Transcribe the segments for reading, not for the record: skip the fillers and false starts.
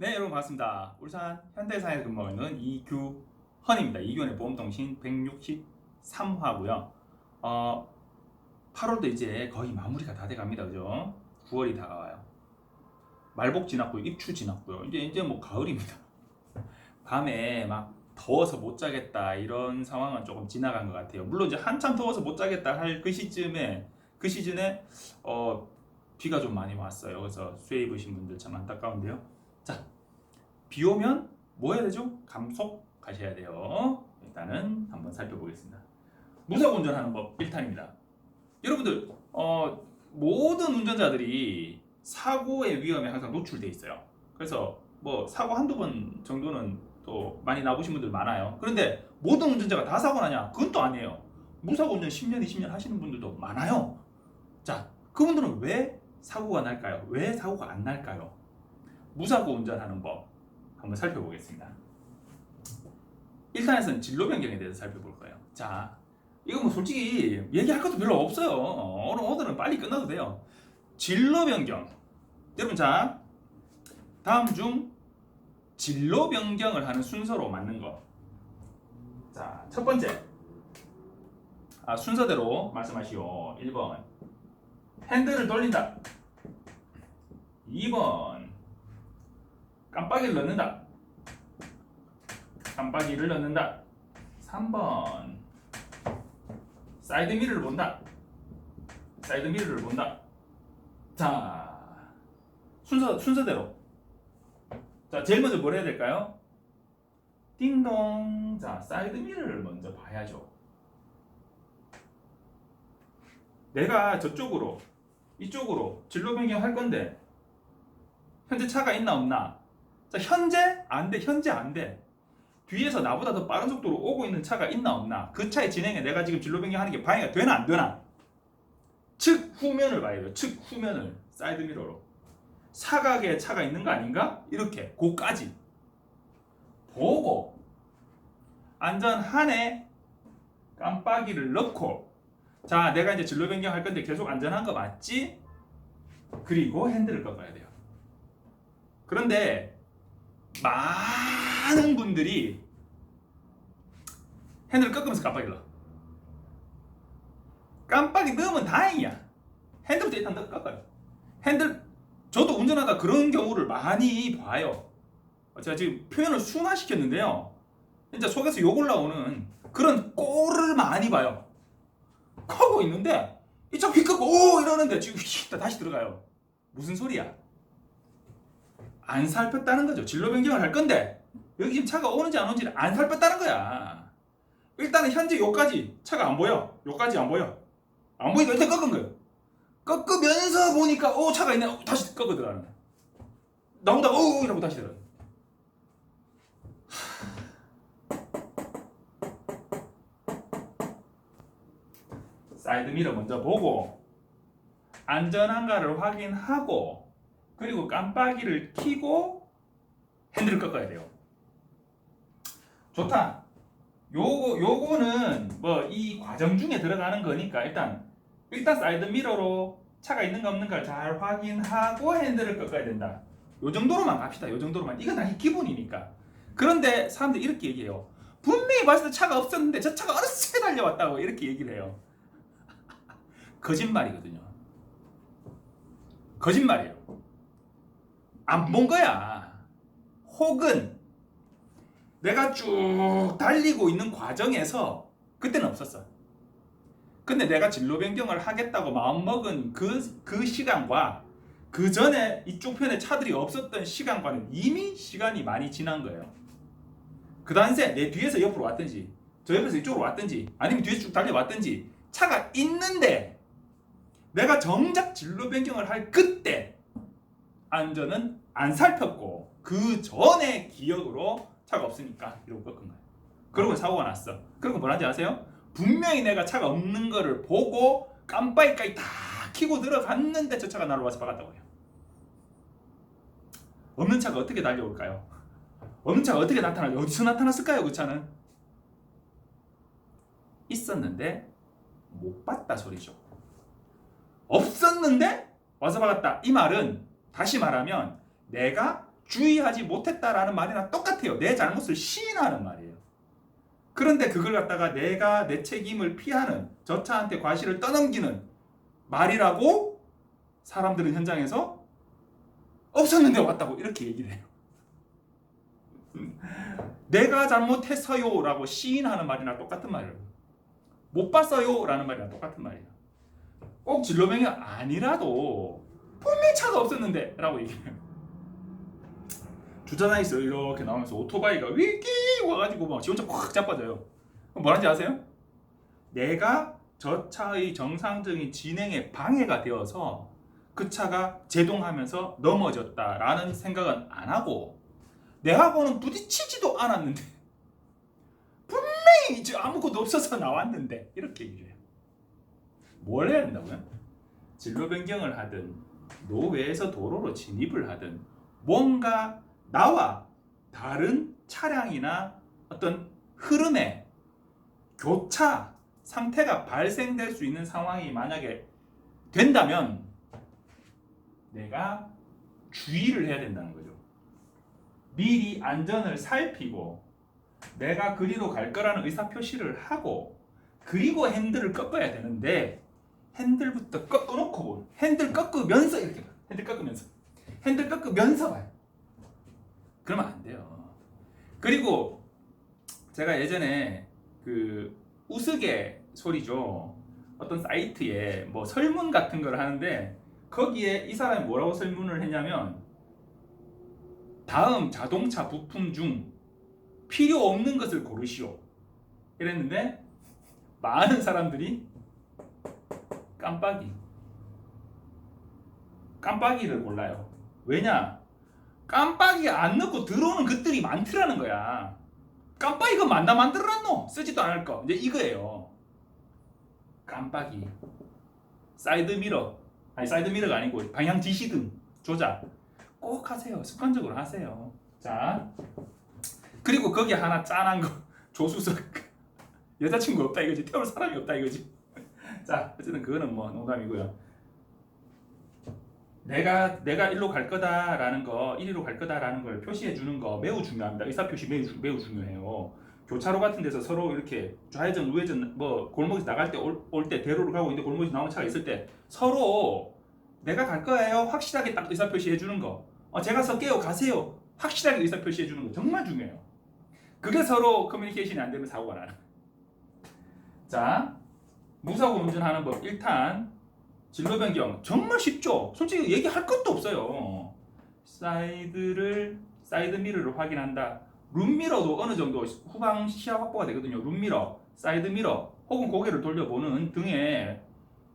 네, 여러분 반갑습니다. 울산 현대사에 근무하고 있는 이규헌입니다. 이규헌의 보험통신 163화고요. 8월도 이제 거의 마무리가 다 돼갑니다. 그죠? 9월이 다가와요. 말복 지났고요. 입추 지났고요. 이제 뭐 가을입니다. 밤에 막 더워서 못 자겠다 이런 상황은 조금 지나간 것 같아요. 물론 이제 한참 더워서 못 자겠다 할 그 시즌에 비가 좀 많이 왔어요. 그래서 쇠 입으신 분들 참 안타까운데요. 자, 비 오면 뭐 해야 되죠? 감속하셔야 돼요. 일단은 한번 살펴보겠습니다. 무사고 운전하는 법 1탄입니다. 여러분들 모든 운전자들이 사고의 위험에 항상 노출돼 있어요. 그래서 뭐 사고 한두 번 정도는 또 많이 나보신 분들 많아요. 그런데 모든 운전자가 다 사고 나냐? 그건 또 아니에요. 무사고 운전 10년, 20년 하시는 분들도 많아요. 자, 그분들은 왜 사고가 날까요? 왜 사고가 안 날까요? 무사고 운전하는 법 한번 살펴보겠습니다. 1탄에서는 진로 변경에 대해서 살펴볼 거예요. 자, 이거 뭐 솔직히 얘기할 것도 별로 없어요. 오늘은 빨리 끝나도 돼요. 진로 변경. 여러분, 자, 다음 중 진로 변경을 하는 순서로 맞는 거. 자, 첫 번째. 순서대로 말씀하시오. 1번. 핸들을 돌린다. 2번. 깜빡이를 넣는다. 깜빡이를 넣는다. 3번. 사이드 미러를 본다. 사이드 미러를 본다. 자, 순서대로. 자, 제일 먼저 뭘 해야 될까요? 띵동. 자, 사이드 미러를 먼저 봐야죠. 내가 저쪽으로, 이쪽으로 진로 변경할 건데 현재 차가 있나 없나? 자, 현재 안 돼. 현재 안 돼. 뒤에서 나보다 더 빠른 속도로 오고 있는 차가 있나 없나? 그 차의 진행에 내가 지금 진로 변경하는 게 방해가 되나 안 되나? 측 후면을 봐야 돼요. 측 후면을 사이드 미러로. 사각에 차가 있는 거 아닌가? 이렇게 고까지 보고 안전한에 깜빡이를 넣고, 자, 내가 이제 진로 변경할 건데 계속 안전한 거 맞지? 그리고 핸들을 꺾어야 돼요. 그런데 많은 분들이 핸들을 꺾으면서 깜빡이를 넣어. 깜빡이 넣으면 다행이야. 핸들부터 일단 꺾어요. 핸들, 저도 운전하다 그런 경우를 많이 봐요. 제가 지금 표현을 순화시켰는데요. 진짜 속에서 욕 올라오는 그런 꼴을 많이 봐요. 하고 있는데 이 차 휙 꺾고 오 이러는데 지금 휙 다시 들어가요. 무슨 소리야? 안 살폈다는 거죠. 진로 변경을 할 건데 여기 지금 차가 오는지 안 오는지를 안 살폈다는 거야. 일단은 현재 요까지 차가 안 보여. 요까지 안 보여. 안 보니까 일단 꺾은 거예요. 꺾으면서 보니까 오 차가 있네. 다시 꺾어 들어가는 거야. 나오다가 오 이러고 다시 들어가. 사이드 미러 먼저 보고 안전한가를 확인하고 그리고 깜빡이를 켜고 핸들을 꺾어야 돼요. 좋다. 요거는 뭐 이 과정 중에 들어가는 거니까 일단 사이드 미러로 차가 있는가 없는가를 잘 확인하고 핸들을 꺾어야 된다. 요 정도로만 갑시다. 요 정도로만. 이건 아니 기본이니까. 그런데 사람들이 이렇게 얘기해요. 분명히 봤을 때 차가 없었는데 저 차가 어느새 달려왔다고 이렇게 얘기를 해요. 거짓말이거든요. 거짓말이에요. 안 본 거야. 혹은 내가 쭉 달리고 있는 과정에서 그때는 없었어. 근데 내가 진로 변경을 하겠다고 마음먹은 그 시간과 그 전에 이쪽 편에 차들이 없었던 시간과는 이미 시간이 많이 지난 거예요. 그 당시에 내 뒤에서 옆으로 왔든지 저 옆에서 이쪽으로 왔든지 아니면 뒤에서 쭉 달려왔든지 차가 있는데 내가 정작 진로 변경을 할 그때 안전은 안 살폈고 그 전에 기억으로 차가 없으니까 이러고 꺾은 거예요. 그러고 사고가 났어. 그리고 뭐라는지 아세요? 분명히 내가 차가 없는 거를 보고 깜빡이까지 다 켜고 들어갔는데 저 차가 나를 와서 박았다고 해요. 없는 차가 어떻게 달려올까요? 없는 차가 어떻게 나타날까요? 어디서 나타났을까요? 그 차는? 있었는데 못 봤다 소리죠. 없었는데 와서 박았다. 이 말은 다시 말하면 내가 주의하지 못했다라는 말이랑 똑같아요. 내 잘못을 시인하는 말이에요. 그런데 그걸 갖다가 내가 내 책임을 피하는, 저 차한테 과실을 떠넘기는 말이라고 사람들은 현장에서 없었는데 왔다고 이렇게 얘기를 해요. 내가 잘못했어요 라고 시인하는 말이랑 똑같은 말이에요. 못 봤어요 라는 말이랑 똑같은 말이에요. 꼭 진로명이 아니라도 분명히 차가 없었는데 라고 얘기해요. 주차장에서 이렇게 나오면서 오토바이가 위기 와가지고 막 지 혼자 확 자빠져요. 그럼 뭐라는지 아세요? 내가 저 차의 정상적인 진행에 방해가 되어서 그 차가 제동하면서 넘어졌다라는 생각은 안 하고 내하고는 부딪히지도 않았는데 분명히 이제 아무것도 없어서 나왔는데 이렇게 얘기해요. 뭘 해야 된다고요? 진로 변경을 하든 노외에서 도로로 진입을 하든 뭔가 나와 다른 차량이나 어떤 흐름의 교차 상태가 발생될 수 있는 상황이 만약에 된다면 내가 주의를 해야 된다는 거죠. 미리 안전을 살피고 내가 그리로 갈 거라는 의사표시를 하고 그리고 핸들을 꺾어야 되는데 핸들부터 꺾어놓고 핸들 꺾으면서 이렇게 봐요. 핸들 꺾으면서 봐요. 그러면 안 돼요. 그리고 제가 예전에 그 우스갯소리죠. 어떤 사이트에 뭐 설문 같은 걸 하는데 거기에 이 사람이 뭐라고 설문을 했냐면 다음 자동차 부품 중 필요 없는 것을 고르시오 이랬는데 많은 사람들이 깜빡이를 골라요. 왜냐? 깜빡이 안 넣고 들어오는 것들이 많더라는 거야. 깜빡이 그거 만들어놨노? 쓰지도 않을 거. 이제 이거예요. 깜빡이, 사이드미러가 아니고 방향 지시등 조작 꼭 하세요. 습관적으로 하세요. 자, 그리고 거기에 하나 짠한 거 조수석 여자친구 없다 이거지. 태울 사람이 없다 이거지. 자, 어쨌든 그거는 뭐 농담이고요. 내가 일로 갈 거다라는 거, 1위로 갈 거다라는 걸 표시해 주는 거 매우 중요합니다. 의사표시 매우 중요해요. 교차로 같은 데서 서로 이렇게 좌회전, 우회전, 뭐 골목에서 나갈 때 올 때 대로를 가고 있는데 골목에서 나오는 차가 있을 때 서로 내가 갈 거예요. 확실하게 딱 의사표시 해주는 거. 제가 설게요. 가세요. 확실하게 의사표시 해주는 거 정말 중요해요. 그게 서로 커뮤니케이션이 안 되면 사고가 나는. 자, 무사고 운전하는 법 1탄 진로 변경 정말 쉽죠. 솔직히 얘기할 것도 없어요. 사이드 미러를 확인한다. 룸미러도 어느 정도 후방 시야 확보가 되거든요. 룸미러, 사이드 미러 혹은 고개를 돌려보는 등에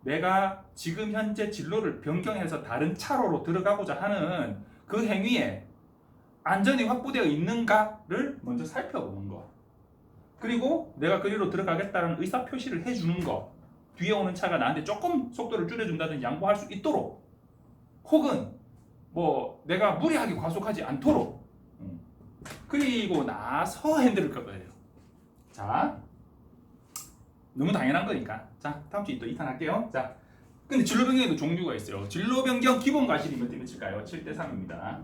내가 지금 현재 진로를 변경해서 다른 차로로 들어가고자 하는 그 행위에 안전이 확보되어 있는가를 먼저 살펴보는 거. 그리고 내가 그리로 들어가겠다는 의사 표시를 해주는 거. 뒤에 오는 차가 나한테 조금 속도를 줄여준다든지 양보할 수 있도록 혹은 뭐 내가 무리하게 과속하지 않도록 그리고 나서 핸들을 꺾어야 돼요. 자, 너무 당연한 거니까. 자, 다음 주에 또 2탄 할게요. 자, 근데 진로 변경에도 종류가 있어요. 진로 변경 기본 과실이 몇 대 몇일까요? 7대 3입니다.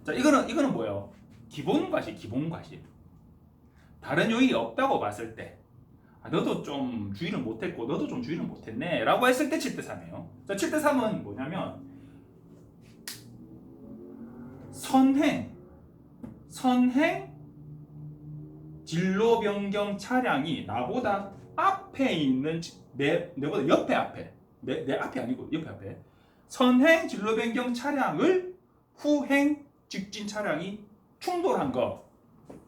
자, 이거는 뭐예요? 기본 과실. 다른 요인이 없다고 봤을 때 너도 좀 주의를 못했고 너도 좀 주의를 못했네 라고 했을 때 7대 3이에요. 자, 7대 3은 뭐냐면 선행 진로 변경 차량이 나보다 앞에 있는 내보다 내 앞이 아니고 옆에 앞에 선행 진로 변경 차량을 후행 직진 차량이 충돌한 거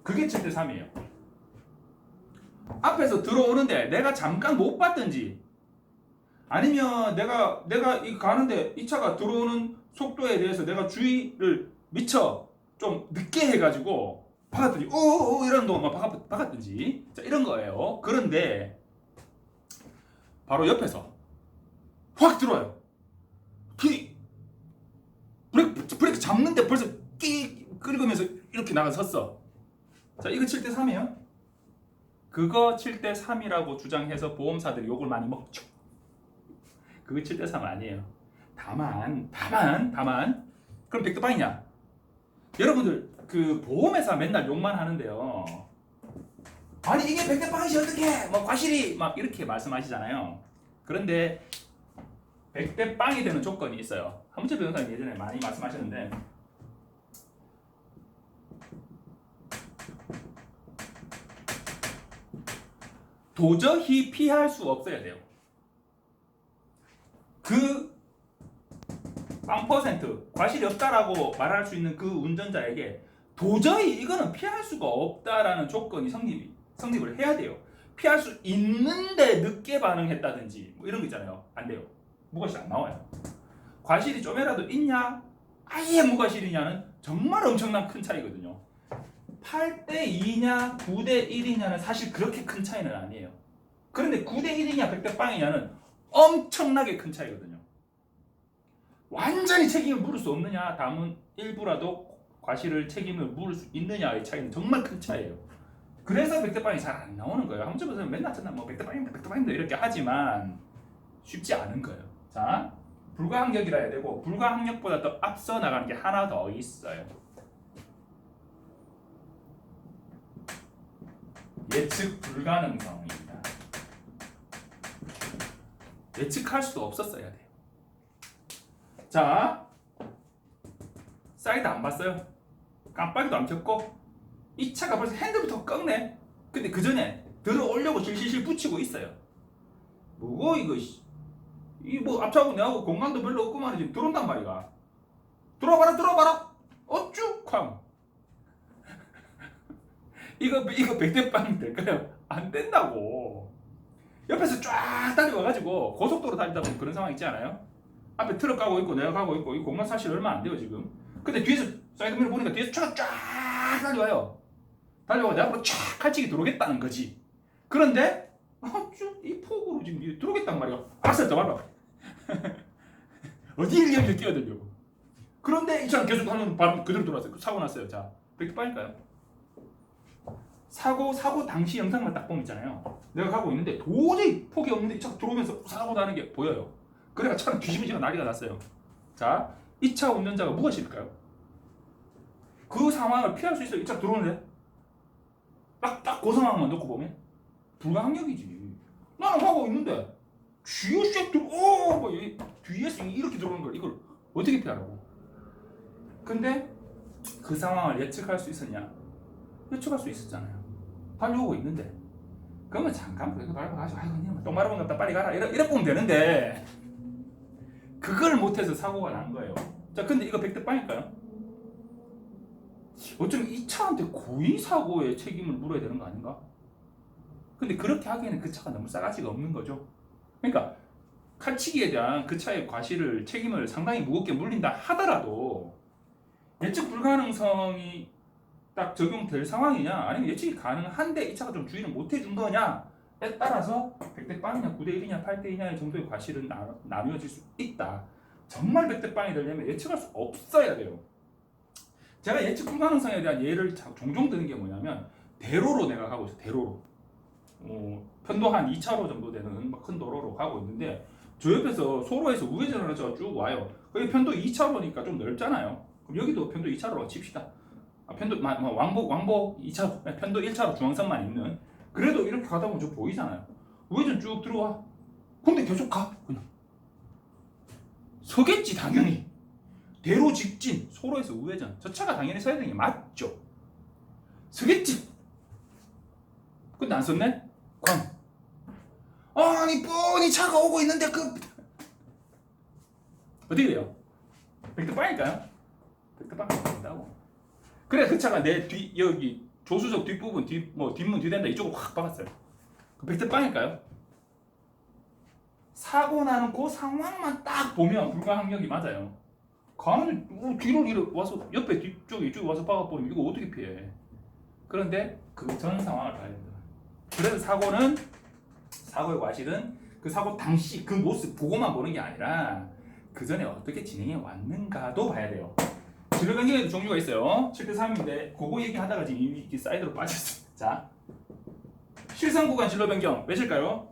그게 7대 3이에요. 앞에서 들어오는데 내가 잠깐 못 봤든지 아니면 내가 가는데 이 차가 들어오는 속도에 대해서 내가 주의를 미처 좀 늦게 해가지고 박았든지 이런 동안 박았든지 자, 이런 거예요. 그런데 바로 옆에서 확 들어와요. 브레이크 잡는데 벌써 끼 긁으면서 이렇게 나가 섰어. 자, 이거 7대 3이에요. 그거 7대 3이라고 주장해서 보험사들이 욕을 많이 먹죠. 그거 7대 3 아니에요. 다만 그럼 100대 빵이냐? 여러분들 그 보험회사 맨날 욕만 하는데요. 아니 이게 백대빵이지 어떻게? 뭐 과실이 막 이렇게 말씀하시잖아요. 그런데 백대빵이 되는 조건이 있어요. 한문철 변호사님 예전에 많이 말씀하셨는데 도저히 피할 수 없어야 돼요. 그 빵 퍼센트 과실이 없다라고 말할 수 있는 그 운전자에게 도저히 이거는 피할 수가 없다라는 조건이 성립을 해야 돼요. 피할 수 있는데 늦게 반응했다든지 뭐 이런 거 있잖아요. 안 돼요. 무과실 안 나와요. 과실이 좀이라도 있냐 아예 무과실이냐는 정말 엄청난 큰 차이거든요. 8대 2냐 9대 1이냐는 사실 그렇게 큰 차이는 아니에요. 그런데 9대 1이냐 100대 빵이냐는 엄청나게 큰 차이거든요. 완전히 책임을 물을 수 없느냐 다음은 일부라도 과실을 책임을 물을 수 있느냐의 차이는 정말 큰 차이예요. 그래서 100대 빵이 잘 안 나오는 거예요. 한문철에서는 맨날 전화 뭐 100대 빵입니다 100대 빵입니다 이렇게 하지만 쉽지 않은 거예요. 자, 불가항력이라 해야 되고 불가항력보다 더 앞서 나가는 게 하나 더 있어요. 예측 불가능성입니다. 예측할 수 없었어야 돼요. 자, 사이드 안 봤어요. 깜빡이도 안 켰고 이 차가 벌써 핸들부터 꺾네. 근데 그 전에 들어오려고 실실실 붙이고 있어요. 뭐고 이거 이 뭐 앞차하고 내하고 공간도 별로 없구만 지금 들어온단 말이야. 들어와봐라 어쭈쾅. 이거 100대 빵이 될까요? 안 된다고. 옆에서 쫙 달려와가지고 고속도로 달리다 보면 그런 상황 있지 않아요? 앞에 트럭 가고 있고 내가 가고 있고 이 공간 사실 얼마 안 돼요 지금. 근데 뒤에서 사이드미러 보니까 뒤에서 차가 쫙 달려와요. 달려와 내 앞으로 쫙 칼치기 들어오겠다는 거지. 그런데 이 폭으로 지금 들어오겠단 말이야. 악셀 더 밟아. 어디를 여기를 뛰어들려고. 그런데 이 차는 계속 하면 바로 그대로 돌아왔어요. 사고 났어요. 자, 100대 빵일까요? 사고 당시 영상만 딱 보면 있잖아요. 내가 가고 있는데 도저히 폭이 없는데 이 차가 들어오면서 사고 나는 게 보여요. 그래가 차는 뒤집어지고 난리가 났어요. 자, 이 차 운전자가 무엇일까요? 그 상황을 피할 수 있어요. 이 차 들어오는데 딱 그 상황만 놓고 보면 불가항력이지. 나는 가고 있는데 뒤에서 뭐 뒤에서 이렇게 들어오는 걸 이걸 어떻게 피하라고? 근데 그 상황을 예측할 수 있었냐? 예측할 수 있었잖아요. 달려오고 있는데 그러면 잠깐 브레이크 밟아가지고 아이고 똥 마려운 것다 빨리 가라 이래 보면 되는데 그걸 못해서 사고가 난 거예요. 자, 근데 이거 100대 빵일까요? 어쩌면 이 차한테 고의 사고의 책임을 물어야 되는 거 아닌가? 근데 그렇게 하기에는 그 차가 너무 싸가지가 없는 거죠. 그러니까 칼치기에 대한 그 차의 과실을 책임을 상당히 무겁게 물린다 하더라도 예측 불가능성이 딱 적용될 상황이냐 아니면 예측이 가능한데 이 차가 좀 주의를 못 해준 거냐에 따라서 100대 빵이냐 9대 1이냐 8대 2냐 정도의 과실은 나누어질 수 있다. 정말 100대 빵이 되려면 예측할 수 없어야 돼요. 제가 예측 불가능성에 대한 예를 종종 드는 게 뭐냐면 대로로 내가 가고 있어. 대로로 편도 한 2차로 정도 되는 큰 도로로 가고 있는데 저 옆에서 소로에서 우회전을 해서 쭉 와요. 거기 편도 2차로니까 좀 넓잖아요. 그럼 여기도 편도 2차로로 칩시다. 편도 왕복 2차로 편도 1차로 중앙선만 있는. 그래도 이렇게 가다 보면 좀 보이잖아요. 우회전 쭉 들어와. 근데 계속 가 그냥. 서겠지 당연히. 대로 직진 소로에서 우회전 저 차가 당연히 서야 되는 게 맞죠. 서겠지. 근데 안 썼네? 광. 아니 뻔히 차가 오고 있는데 그 어떻게 돼요? 100대 빵일까요? 100대 빵이 된다고. 그래 그 차가 내 뒤 여기 조수석 뒷부분 뒷문 뒤댄다 이쪽으로 확 박았어요. 그 100대 빵일까요? 사고 나는 그 상황만 딱 보면 불가항력이 맞아요. 가는 뒤로 이렇게 와서 옆에 뒤쪽에 이쪽에 와서 박아버리면 이거 어떻게 피해? 그런데 그 전 상황을 봐야 된다. 그래서 사고의 과실은 그 사고 당시 그 모습 보고만 보는 게 아니라 그 전에 어떻게 진행해 왔는가도 봐야 돼요. 진로 변경에도 종류가 있어요. 7대 3인데 그거 얘기하다가 지금 이렇게 사이드로 빠졌어요. 자, 실선 구간 진로 변경 몇일까요?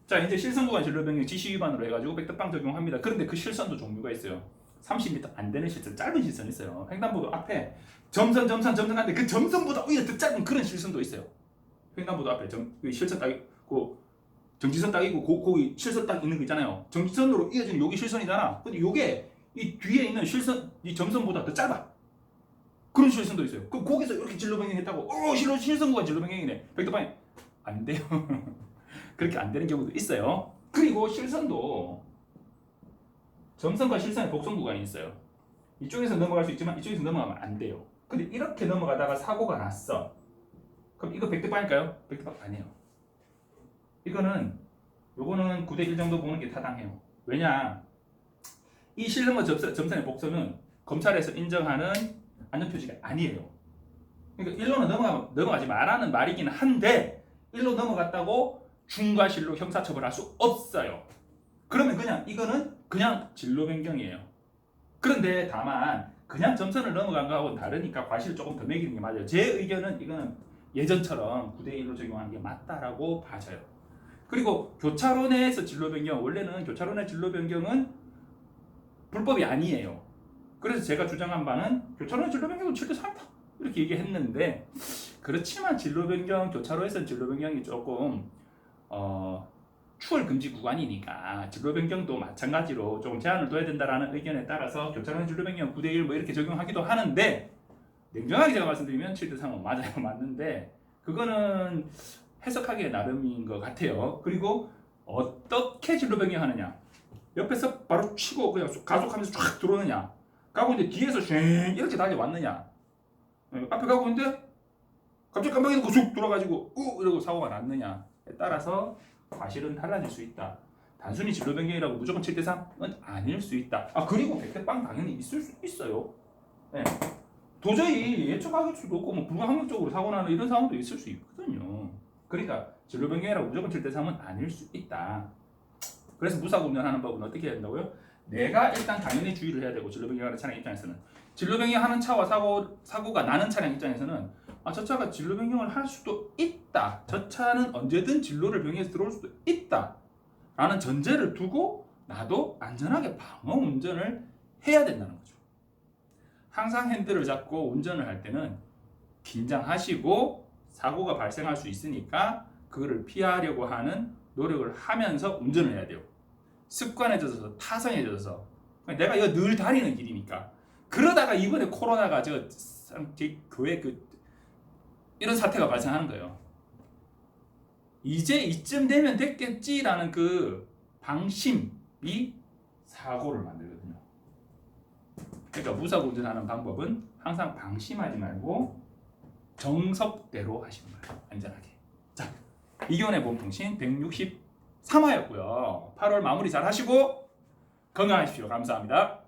자, 이제 실선 구간 진로 변경 지시 위반으로 해가지고 100대 빵 적용합니다. 그런데 그 실선도 종류가 있어요. 30m 안 되는 실선, 짧은 실선이 있어요. 횡단보도 앞에 점선 가는데 그 점선보다 오히려 더 짧은 그런 실선도 있어요. 횡단보도 앞에 실선 딱 있고 정지선 딱 있고 거기 실선 딱 있는 거 있잖아요. 정지선으로 이어지는 여기 실선이잖아. 근데 요게 이 뒤에 있는 실선, 이 점선보다 더 짧아. 그런 실선도 있어요. 그럼 거기서 이렇게 진로 변경했다고 실선구가 진로 변경이네. 백도방이 안 돼요. 그렇게 안 되는 경우도 있어요. 그리고 실선도 점선과 실선의 복선 구간이 있어요. 이쪽에서 넘어갈 수 있지만 이쪽에서 넘어가면 안 돼요. 근데 이렇게 넘어가다가 사고가 났어. 그럼 이거 백득반일까요? 백득반 아니에요. 요거는 9대1 정도 보는 게 타당해요. 왜냐? 이 실선과 점선의 복선은 검찰에서 인정하는 안전표시가 아니에요. 그러니까 일로는 넘어가지 말라는 말이긴 한데 일로 넘어갔다고 중과실로 형사처벌할 수 없어요. 그러면 이거는 그냥 진로 변경이에요. 그런데 다만 그냥 점선을 넘어간 거하고는 다르니까 과실을 조금 더 매기는 게 맞아요. 제 의견은 이거는 예전처럼 9대1로 적용하는 게 맞다라고 봐져요. 그리고 교차로 내에서 진로 변경, 원래는 교차로 내 진로 변경은 불법이 아니에요. 그래서 제가 주장한 바는 교차로 내 진로 변경은 7대 3이다 이렇게 얘기했는데, 그렇지만 진로 변경, 교차로에서는 진로 변경이 조금 추월 금지 구간이니까 진로 변경도 마찬가지로 좀 제한을 둬야 된다라는 의견에 따라서 교차로 진로 변경 9대1 뭐 이렇게 적용하기도 하는데, 냉정하게 제가 말씀드리면 7대 3은 맞아요. 맞는데 그거는 해석하기에 나름인 것 같아요. 그리고 어떻게 진로 변경하느냐, 옆에서 바로 치고 그냥 가속하면서 쫙 들어오느냐, 가고 이제 뒤에서 쉥 이렇게 달려왔느냐, 앞에 가고 있는데 갑자기 깜빡이 놓고 쑥 돌아가지고 이러고 사고가 났느냐에 따라서 과실은 달라질 수 있다. 단순히 진로 변경이라고 무조건 7대 3은 아닐 수 있다. 그리고 백대빵 당연히 있을 수 있어요. 네. 도저히 예측할 수도 없고 뭐 불가항력적으로 사고 나는 이런 상황도 있을 수 있거든요. 그러니까 진로 변경이라고 무조건 7대 3은 아닐 수 있다. 그래서 무사고 운전하는 법은 어떻게 해야 된다고요? 내가 일단 당연히 주의를 해야 되고, 진로 변경하는 차량 입장에서는 진로 변경하는 차와 사고가 나는 차량 입장에서는 저 차가 진로 변경을 할 수도 있다, 저 차는 언제든 진로를 변경해서 들어올 수도 있다 라는 전제를 두고 나도 안전하게 방어 운전을 해야 된다는 거죠. 항상 핸들을 잡고 운전을 할 때는 긴장하시고 사고가 발생할 수 있으니까 그거를 피하려고 하는 노력을 하면서 운전을 해야 돼요. 습관에 젖어서, 타성에 젖어서. 내가 이거 늘 다니는 길이니까. 그러다가 이번에 코로나가 제 교회 이런 사태가 발생하는 거예요. 이제 이쯤 되면 됐겠지라는 그 방심이 사고를 만들거든요. 그러니까 무사고 운전하는 방법은 항상 방심하지 말고 정석대로 하시는 거예요. 안전하게. 자, 이기원의 보험통신 163화였고요. 8월 마무리 잘 하시고 건강하십시오. 감사합니다.